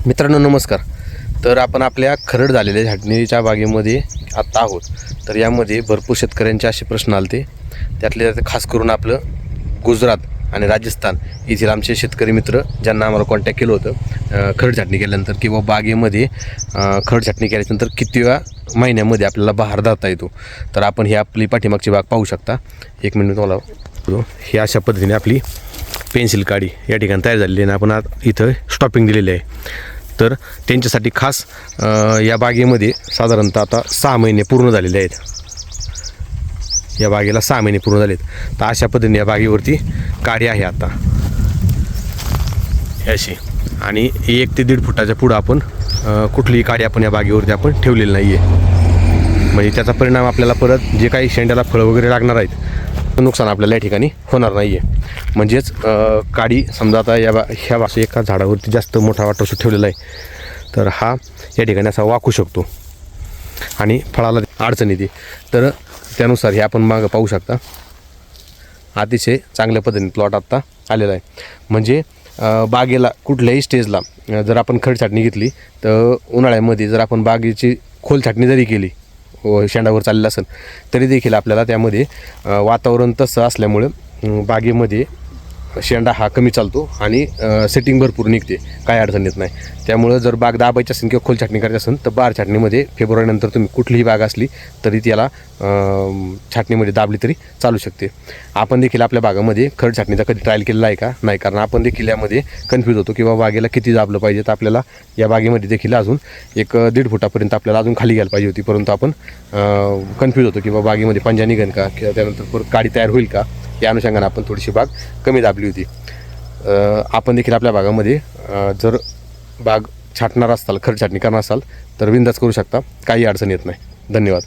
मित्रांनो नमस्कार. तर आपण आपल्या खरड झालेल्या छाटणीच्या बागेमध्ये आत्ता आहोत. तर यामध्ये भरपूर शेतकऱ्यांचे असे प्रश्न आले त्यातले खास करून आपलं गुजरात आणि राजस्थान येथील आमचे शेतकरी मित्र ज्यांना आम्हाला कॉन्टॅक्ट केलं होतं खरड छाटणी केल्यानंतर किंवा बागेमध्ये खरड छाटणी केल्यानंतर किती वेळा महिन्यामध्ये आपल्याला बहार धरता येतो. तर आपण ही आपली पाठीमागची बाग पाहू शकता. एक मिनिट मला ही अशा पद्धतीने आपली पेन्सिल काडी या ठिकाणी तयार झालेली आहे. आपण इथं स्टॉपिंग दिलेली आहे. तर त्यांच्यासाठी खास या बागेमध्ये साधारणतः आता 6 महिने पूर्ण झालेले आहेत. या बागेला 6 महिने पूर्ण झालेत. तर अशा पद्धतीने या बागेवरती काडी आहे आता अशी, आणि 1 ते 1.5 फुटाच्या पुढं आपण कुठलीही काडी आपण या बागेवरती आपण ठेवलेली नाही आहे. म्हणजे त्याचा परिणाम आपल्याला परत जे काही शेंड्याला फळं वगैरे लागणार आहेत नुकसान आपल्याला या ठिकाणी होणार नाही आहे. म्हणजेच काडी समजा आता ह्या भाषे एका झाडावरती जास्त मोठा वाटोसू ठेवलेला आहे तर हा या ठिकाणी असा वाकू शकतो आणि फळाला अडचण येते. तर त्यानुसार हे आपण मागं पाहू शकता अतिशय चांगल्या पद्धतीने प्लॉट आत्ता आलेला आहे. म्हणजे बागेला कुठल्याही स्टेजला जर आपण खड छाटणी घेतली तर उन्हाळ्यामध्ये जर आपण बागेची खोल छाटणी जरी केली शेंडावर चाललेलं असेल तरी देखील आपल्याला त्यामध्ये वातावरण तसं असल्यामुळं बागेमध्ये शेंडा हा कमी चालतो आणि सेटिंग भरपूर निघते, काय अडचण येत नाही. त्यामुळं जर बाग दाबायची असेल किंवा खोल छाटणी करायची असेल तर बार छाटणीमध्ये फेब्रुवारीनंतर तुम्ही कुठलीही बाग असली तरी त्याला छाटणीमध्ये दाबली तरी चालू शकते. आपण देखील आपल्या बागामध्ये खड छाटणीचा कधी ट्रायल केलेला आहे का? नाही, कारण आपण देखील यामध्ये कन्फ्यूज होतो किंवा बागेला किती दाबलं पाहिजे. तर आपल्याला या बागेमध्ये देखील अजून 1-1.5 फुटापर्यंत आपल्याला अजून खाली घ्यायला पाहिजे होती, परंतु आपण कन्फ्यूज होतो किंवा बागेमध्ये पंजा निघेल का किंवा त्यानंतर परत काडी तयार होईल का, या अनुषंगाने आपण थोडीशी बाग कमी दाबली होती. आपण देखील आपल्या बागामध्ये जर बाग छाटणार असाल, खड छाटणी करणार असाल तर बिंदास करू शकता, काही अडचण येत नाही. धन्यवाद.